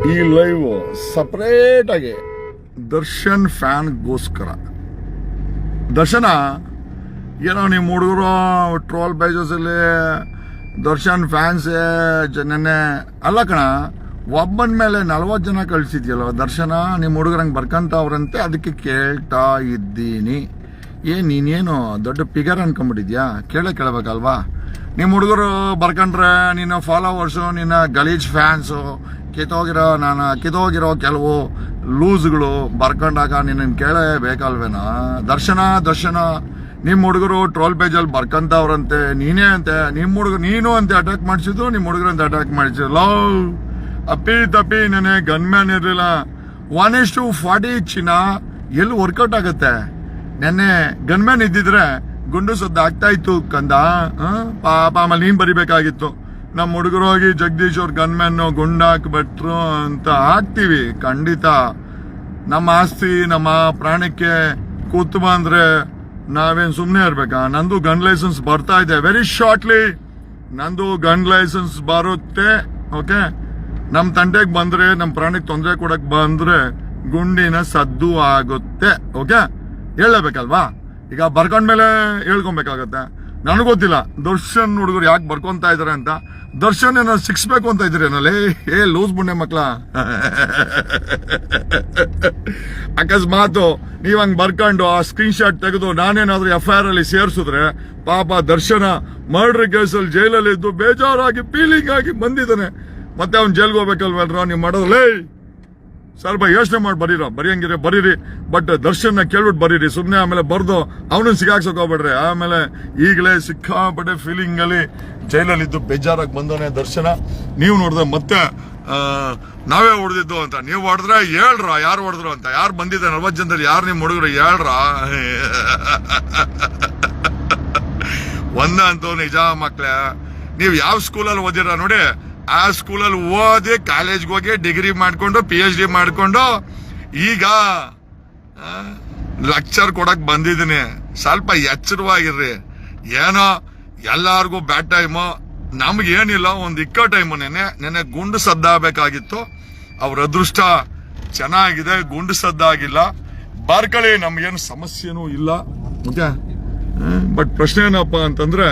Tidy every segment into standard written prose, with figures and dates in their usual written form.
ಈ live separate ಆಗಿ ದರ್ಶನ್ ಫ್ಯಾನ್ಗೋಸ್ಕರ. ದರ್ಶನ ಏನೋ ನಿಮ್ಮ ಹುಡುಗರು ಟ್ರೋಲ್ ಪೇಜಸಲ್ಲಿ ದರ್ಶನ್ ಫ್ಯಾನ್ಸ್ ನೆನ್ನೆ ಅಲ್ಲ ಕಣ, ಒಬ್ಬನ ಮೇಲೆ 40 ಜನ ಕಳಿಸಿದ್ಯಲ್ಲ ದರ್ಶನ, ನಿಮ್ಮ ಹುಡುಗರಂಗೆ ಬರ್ಕಂತವ್ರಂತೆ, ಅದಕ್ಕೆ ಕೇಳ್ತಾ ಇದ್ದೀನಿ. ನೀನೇನು ದೊಡ್ಡ ಫಿಗರ್ ಅನ್ಕೊಂಡ್ಬಿಟ್ಟಿದ್ಯಾ? ಕೇಳಬೇಕಲ್ವಾ? ನಿಮ್ಮ ಹುಡುಗರು ಬರ್ಕೊಂಡ್ರೆ ನಿನ್ನ ಫಾಲೋವರ್ಸು, ನಿನ್ನ ಗಲೀಜ್ ಫ್ಯಾನ್ಸು, ಕಿತ್ತೋಗಿರೋ ಕೆಲವು ಲೂಸ್ಗಳು ಬರ್ಕೊಂಡಾಗ ನಿನ್ನ ಕೇಳಬೇಕಲ್ವೇನಾ? ದರ್ಶನ ನಿಮ್ಮ ಹುಡುಗರು ಟ್ರೋಲ್ ಪೇಜಲ್ಲಿ ಬರ್ಕಂತವ್ರಂತೆ, ನೀನೇ ಅಂತೆ, ನಿಮ್ಮ ಹುಡುಗರು ನೀನು ಅಂತ ಅಟ್ಯಾಕ್ ಮಾಡಿಸಿದ್ದು, ನಿಮ್ಮ ಹುಡುಗರಂತ ಅಟ್ಯಾಕ್ ಮಾಡಿಸಿಲ್ಲ. ಅಪ್ಪಿ ತಪ್ಪಿ ನನಗೆ ಗನ್ಮ್ಯಾನ್ ಇರಲಿಲ್ಲ. 1:40 ಚಿನ್ನ ಎಲ್ಲಿ ವರ್ಕೌಟ್ ಆಗುತ್ತೆ? ನೆನ್ನೆ ಗನ್ಮ್ಯಾನ್ ಇದ್ದಿದ್ರೆ ಗುಂಡು ಸದ್ದು ಆಗ್ತಾ ಇತ್ತು ಕಂದ. ಪಾಪ ಆಮೇಲೆ ನೀನ್ ಬರಿಬೇಕಾಗಿತ್ತು, ನಮ್ಮ ಹುಡುಗರು ಹೋಗಿ ಜಗದೀಶ್ ಅವ್ರ ಗನ್ಮ್ಯಾನ್ ಗುಂಡಾಕ್ಬಿಟ್ರು ಅಂತ. ಹಾಕ್ತೀವಿ ಖಂಡಿತ. ನಮ್ಮ ಆಸ್ತಿ ನಮ್ಮ ಪ್ರಾಣಕ್ಕೆ ಕೂತು ಬಂದ್ರೆ ನಾವೇನ್ ಸುಮ್ಮನೆ ಇರ್ಬೇಕಾ? ನಂದು ಗನ್ ಲೈಸೆನ್ಸ್ ಬರ್ತಾ ಇದೆ ವೆರಿ ಶಾರ್ಟ್ಲಿ. ನಂದು ಗನ್ ಲೈಸೆನ್ಸ್ ಬರುತ್ತೆ. ಓಕೆ, ನಮ್ಮ ತಂಟೆಗೆ ಬಂದ್ರೆ, ನಮ್ಮ ಪ್ರಾಣಕ್ಕೆ ತೊಂದರೆ ಕೊಡಕ್ ಬಂದ್ರೆ ಗುಂಡಿನ ಸದ್ದು ಆಗುತ್ತೆ. ಓಕೆ, ಹೇಳಬೇಕಲ್ವಾ? ಈಗ ಬರ್ಕೊಂಡ್ಮೇಲೆ ಹೇಳ್ಕೊಬೇಕಾಗತ್ತೆ. ನನಗೊತ್ತಿಲ್ಲ ದರ್ಶನ್ ಹುಡುಗರು ಯಾಕೆ ಬರ್ಕೊಂತ ಇದಾರೆ ಅಂತ. ದರ್ಶನ್ ಏನೋ ಸಿಕ್ಸ್ಬೇಕು ಅಂತ ಇದ್ರೇನಲ್ಲಿ ಲೂಸ್ ಬುಣ್ಣೆ ಮಕ್ಳ. ಅಕಸ್ಮಾತ್ ನೀವ್ ಹಂಗ್ ಬರ್ಕೊಂಡು ಆ ಸ್ಕ್ರೀನ್ ಶಾಟ್ ತೆಗೆದು ನಾನೇನಾದ್ರೂ FIR ಅಲ್ಲಿ ಸೇರ್ಸಿದ್ರೆ ಪಾಪ ದರ್ಶನ ಮರ್ಡರ್ ಕೇಸಲ್ಲಿ ಜೈಲಲ್ಲಿ ಇದ್ದು ಬೇಜಾರಾಗಿ ಫೀಲಿಂಗ್ ಆಗಿ ಬಂದಿದ್ದಾನೆ. ಮತ್ತೆ ಅವ್ನು ಜೈಲ್ಗೆ ಹೋಗ್ಬೇಕಲ್ವಲ್ರ ನೀವು ಮಾಡೋದ್ರಲ್ಲೇ? ಸ್ವಲ್ಪ ಯೋಚನೆ ಮಾಡಿ ಬರೀ ಬರೀರಿ, ಬಟ್ ದರ್ಶನ ಕೇಳ್ಬಿಟ್ಟು ಬರೀರಿ ಸುಮ್ನೆ. ಆಮೇಲೆ ಬರ್ದು ಅವನನ್ನ ಸಿಗಾಕ್ಸಕ್ ಹೋಗ್ಬೇಡ್ರಿ. ಆಮೇಲೆ ಈಗಲೇ ಸಿಕ್ಕಾಪಟ್ಟೆ ಫೀಲಿಂಗ್ ಅಲ್ಲಿ ಜೈಲಲ್ಲಿ ಇದ್ದು ಬೇಜಾರಾಗಿ ಬಂದವನೇ ದರ್ಶನ. ನೀವು ನೋಡಿದ್ರೆ ಮತ್ತೆ ನಾವೇ ಹೊಡೆದಿದ್ದು ಅಂತ. ನೀವು ಹೊಡೆದ್ರೆ ಹೇಳ್ರ ಯಾರು ಹೊಡೆದ್ರು ಅಂತ. ಯಾರು ಬಂದಿದ್ದ 40 ಜನದಲ್ಲಿ ಯಾರು ನಿಮ್ ಹುಡುಗರು ಹೇಳ್ರ? ಒಂದಂತೂ ನಿಜ ಮಕ್ಳೇ, ನೀವು ಯಾವ ಸ್ಕೂಲಲ್ಲಿ ಓದಿರ ನೋಡಿ, ಆ ಸ್ಕೂಲಲ್ಲಿ ಓದಿ ಕಾಲೇಜ್ಗೆ ಹೋಗಿ ಡಿಗ್ರಿ ಮಾಡ್ಕೊಂಡು PhD ಮಾಡ್ಕೊಂಡು ಈಗ ಲೆಕ್ಚರ್ ಕೊಡಕ್ ಬಂದಿದ್ದೀನಿ. ಸ್ವಲ್ಪ ಎಚ್ಚರವಾಗಿರ್ರಿ. ಏನೋ ಎಲ್ಲಾರ್ಗು ಬ್ಯಾಡ್ ಟೈಮು, ನಮ್ಗೇನಿಲ್ಲ, ಒಂದು ಇಕ್ಕ ಟೈಮು. ನೆನೆ ಗುಂಡು ಸದ್ದಾಗಬೇಕಾಗಿತ್ತು. ಅವ್ರ ಅದೃಷ್ಟ ಚೆನ್ನಾಗಿದೆ, ಗುಂಡು ಸದ್ದಾಗಿಲ್ಲ. ಬಾರ್ಕಳಿ, ನಮ್ಗೇನು ಸಮಸ್ಯೆನೂ ಇಲ್ಲ. ಓಕೆ, ಬಟ್ ಪ್ರಶ್ನೆ ಏನಪ್ಪ ಅಂತಂದ್ರೆ,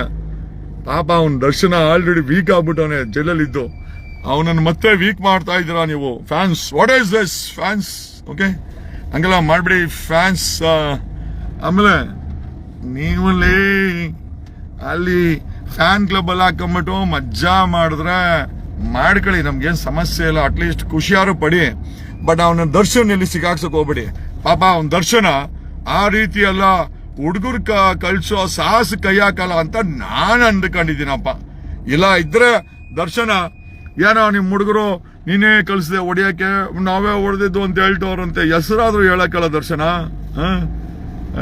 ಪಾಪ ಅವನ್ ದರ್ಶನ ಆಲ್ರೆಡಿ ವೀಕ್ ಆಗ್ಬಿಟ್ಟವನೆ ಜೈಲಲ್ಲಿದ್ದು. ಅವನನ್ನು ಮತ್ತೆ ವೀಕ್ ಮಾಡ್ತಾ ಇದ್ದೀರಾ ನೀವು fans. What is this fans? Okay, ಹಂಗೆಲ್ಲ ಮಾಡ್ಬಿಡಿ ಫ್ಯಾನ್ಸ್. ಆಮೇಲೆ ನೀವಲ್ಲಿ ಅಲ್ಲಿ ಫ್ಯಾನ್ ಕ್ಲಬ್ ಅಲ್ಲಿ ಹಾಕೊಂಡ್ಬಿಟ್ಟು ಮಜ್ಜಾ ಮಾಡಿದ್ರೆ ಮಾಡ್ಕೊಳ್ಳಿ, ನಮ್ಗೇನು ಸಮಸ್ಯೆ ಇಲ್ಲ. ಅಟ್ಲೀಸ್ಟ್ ಖುಷಿಯಾರು ಪಡಿ. ಬಟ್ ಅವನ ದರ್ಶನ್ ಎಲ್ಲಿ ಸಿಗಾಕ್ಸಕ್ ಹೋಗ್ಬೇಡಿ. ಪಾಪ ಅವನ ದರ್ಶನ ಆ ರೀತಿ ಎಲ್ಲ ಹುಡುಗರು ಕಳ್ಸೋ ಸಾಹಸ ಕೈ ಹಾಕಲ್ಲ ಅಂತ ನಾನು ಅಂದ್ಕೊಂಡಿದ್ದೀನಪ್ಪ. ಇಲ್ಲ ಇದ್ರೆ ದರ್ಶನ ಏನೋ ನಿಮ್ ಹುಡುಗರು ನೀನೇ ಕಳ್ಸಿದೆ ಹೊಡಿಯಕ್ಕೆ, ನಾವೇ ಹೊಡೆದಿದ್ದು ಅಂತ ಹೇಳ್ತವ್ರಂತೆ, ಹೆಸರಾದ್ರೂ ಹೇಳಕ್ಕಲ್ಲ ದರ್ಶನ.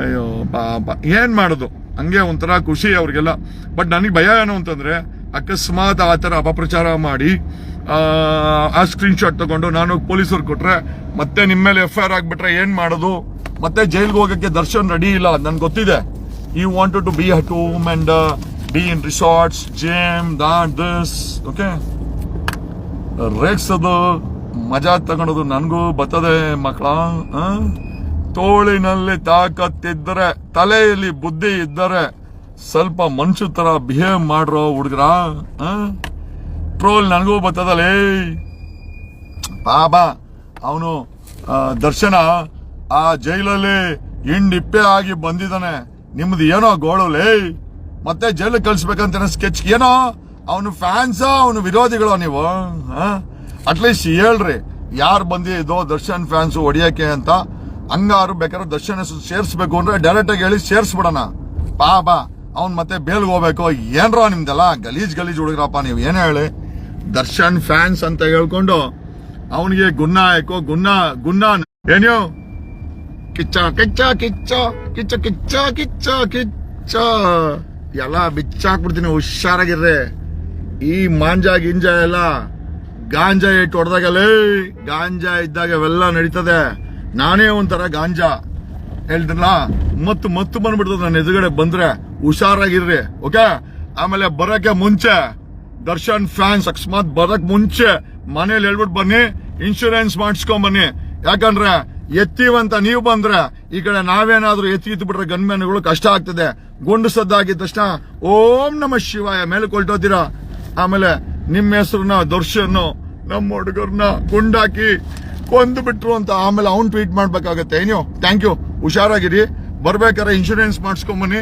ಅಯ್ಯೋ ಪಾಪ, ಏನ್ ಮಾಡೋದು? ಹಂಗೆ ಒಂಥರ ಖುಷಿ ಅವ್ರಿಗೆಲ್ಲ. ಬಟ್ ನನಗೆ ಭಯ ಏನು ಅಂತಂದ್ರೆ, ಅಕಸ್ಮಾತ್ ಆ ತರ ಅಪಪ್ರಚಾರ ಮಾಡಿ ಆ ಸ್ಕ್ರೀನ್ ಶಾಟ್ ತಗೊಂಡು ನಾನು ಪೊಲೀಸರು ಕೊಟ್ರೆ, ಮತ್ತೆ ನಿಮ್ಮ ಮೇಲೆ FIR ಆಗ್ಬಿಟ್ರೆ ಏನ್ ಮಾಡೋದು? ಮತ್ತೆ ಜೈಲ್ಗೆ ಹೋಗಕ್ಕೆ ದರ್ಶನ್ ರೆಡಿ ಇಲ್ಲ, ನನ್ಗೆ ಗೊತ್ತಿದೆ. You wanted to be at home and be in resorts, gym, this. Okay, ರೇಗ್ಸೋದು ಮಜಾ ತಗೊಳೋದು ನನಗೂ ಬರ್ತದೆ ಮಕ್ಕಳ. ತೋಳಿನಲ್ಲಿ ತಾಕತ್ತಿದ್ದರೆ, ತಲೆಯಲ್ಲಿ ಬುದ್ಧಿ ಇದ್ದರೆ ಸ್ವಲ್ಪ ಮನುಷ್ಯ ತರ ಬಿಹೇವ್ ಮಾಡ್ರೋ ಹುಡುಗರ. ಟ್ರೋಲ್ ನನಗೂ ಬರ್ತದಲೇ ಪಾಪ. ಅವನು ದರ್ಶನ ಆ ಜೈಲಲ್ಲಿ ಹಿಂಡಿಪ್ಪೆ ಆಗಿ ಬಂದಿದ್ದಾನೆ. ನಿಮ್ದು ಏನೋ ಗೋಳಲೇ, ಮತ್ತೆ ಜೈಲಿಗೆ ಕಳ್ಸ್ಬೇಕಂತ ಸ್ಕೆಚ್ ಏನೋ. ಅವನು ಫ್ಯಾನ್ಸ, ಅವನು ವಿರೋಧಿಗಳು ನೀವು? ಅಟ್ಲೀಸ್ಟ್ ಹೇಳ್ರಿ ಯಾರು ಬಂದಿದ್ದೋ ದರ್ಶನ್ ಫ್ಯಾನ್ಸ್ ಹೊಡಿಯಕ್ಕೆ ಅಂತ. ಹಂಗಾರು ಬೇಕಾದ್ರೆ ದರ್ಶನ್ ಸೇರ್ಸ್ಬೇಕು ಅಂದ್ರೆ ಡೈರೆಕ್ಟ್ ಆಗಿ ಹೇಳಿ ಸೇರ್ಸ್ಬಿಡೋಣ. ಪಾಪ ಅವ್ನ್ ಮತ್ತೆ ಬೇಲ್ಗೆ ಹೋಗ್ಬೇಕು. ಏನ್ರೋ ನಿಮ್ದೆಲ್ಲ ಗಲೀಜ್ ಹುಡುಗ್ರಪ್ಪ ನೀವು. ಏನೇ ಹೇಳಿ, ದರ್ಶನ್ ಫ್ಯಾನ್ಸ್ ಅಂತ ಹೇಳ್ಕೊಂಡು ಅವನಿಗೆ ಗುನ್ನ ಹಾಕೋ ಗುನ್ನ ಏನೋ ಕಿಚ್ಚ ಕಿಚ್ಚ ಕಿಚ್ಚ ಕಿಚ್ಚ ಕಿಚ್ಚ ಕಿಚ್ಚ ಕಿಚ್ಚ ಎಲ್ಲ ಬಿಚ್ಚಾಕ್ಬಿಡ್ತೀನಿ. ಹುಷಾರಾಗಿರ್ರಿ. ಈ ಮಾಂಜ ಗಿಂಜ ಎಲ್ಲ ಗಾಂಜಾ ಇಟ್ಟು ಹೊಡೆದಾಗಲೇ, ಗಾಂಜಾ ಇದ್ದಾಗ ಅವೆಲ್ಲ ನಡೀತದೆ. ನಾನೇ ಒಂಥರ ಗಾಂಜಾ ಹೇಳ್ತಿಲ್ಲ, ಮತ್ತು ಬಂದ್ಬಿಡ್ತದೆ ನನ್ನ ಎದುರುಗಡೆ ಬಂದ್ರೆ. ಹುಷಾರಾಗಿರ್ರಿ. ಓಕೆ, ಆಮೇಲೆ ಬರಕ್ಕೆ ಮುಂಚೆ ದರ್ಶನ್ ಫ್ಯಾನ್ಸ್ ಅಕಸ್ಮಾತ್ ಬರಕ್ ಮುಂಚೆ ಮನೇಲಿ ಹೇಳ್ಬಿಟ್ಟು ಬನ್ನಿ, ಇನ್ಶೂರೆನ್ಸ್ ಮಾಡಿಸ್ಕೊಂಬನ್ನಿ. ಯಾಕಂದ್ರೆ ಎತ್ತೀವಂತ ನೀವು ಬಂದ್ರೆ ಈ ಕಡೆ ನಾವೇನಾದ್ರೂ ಎತ್ತಿ ಬಿಟ್ರೆ ಗನ್ಮ್ಯಾನ್ಗಳು ಕಷ್ಟ ಆಗ್ತದೆ. ಗುಂಡು ಸದ್ದಾಗಿದ ತಕ್ಷಣ ಓಂ ನಮ ಶಿವಾಯ ಮೇಲೆ ಕೊಲ್ಟೋತೀರಾ. ಆಮೇಲೆ ನಿಮ್ಮ ಹೆಸರನ್ನ ದರ್ಶನ್ ನಮ್ಮ ಹುಡುಗರ್ನ ಗುಂಡಾಕಿ ಕೊಂದು ಬಿಟ್ರು ಅಂತ ಆಮೇಲೆ ಅವ್ನ್ ಟ್ವೀಟ್ ಮಾಡ್ಬೇಕಾಗತ್ತೆ. ಏನೋ ಥ್ಯಾಂಕ್ ಯು, ಹುಷಾರಾಗಿರಿ. ಬರ್ಬೇಕಾದ್ರೆ ಇನ್ಶೂರೆನ್ಸ್ ಮಾಡಿಸ್ಕೊಂಬನ್ನಿ.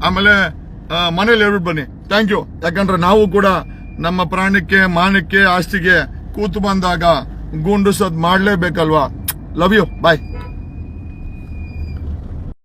ಆಮೇಲೆ ಮನೇಲಿ ಹೇಳ್ಬಿಟ್ಟು ಬನ್ನಿ. Thank you. ಯಾಕಂದ್ರೆ ನಾವು ಕೂಡ ನಮ್ಮ ಪ್ರಾಣಕ್ಕೆ ಮಾನಕ್ಕೆ ಆಸ್ತಿಗೆ ಕೂತು ಬಂದಾಗ ಗುಂಡು ಸದ್ ಮಾಡ್ಲೇಬೇಕಲ್ವಾ. Love you, bye.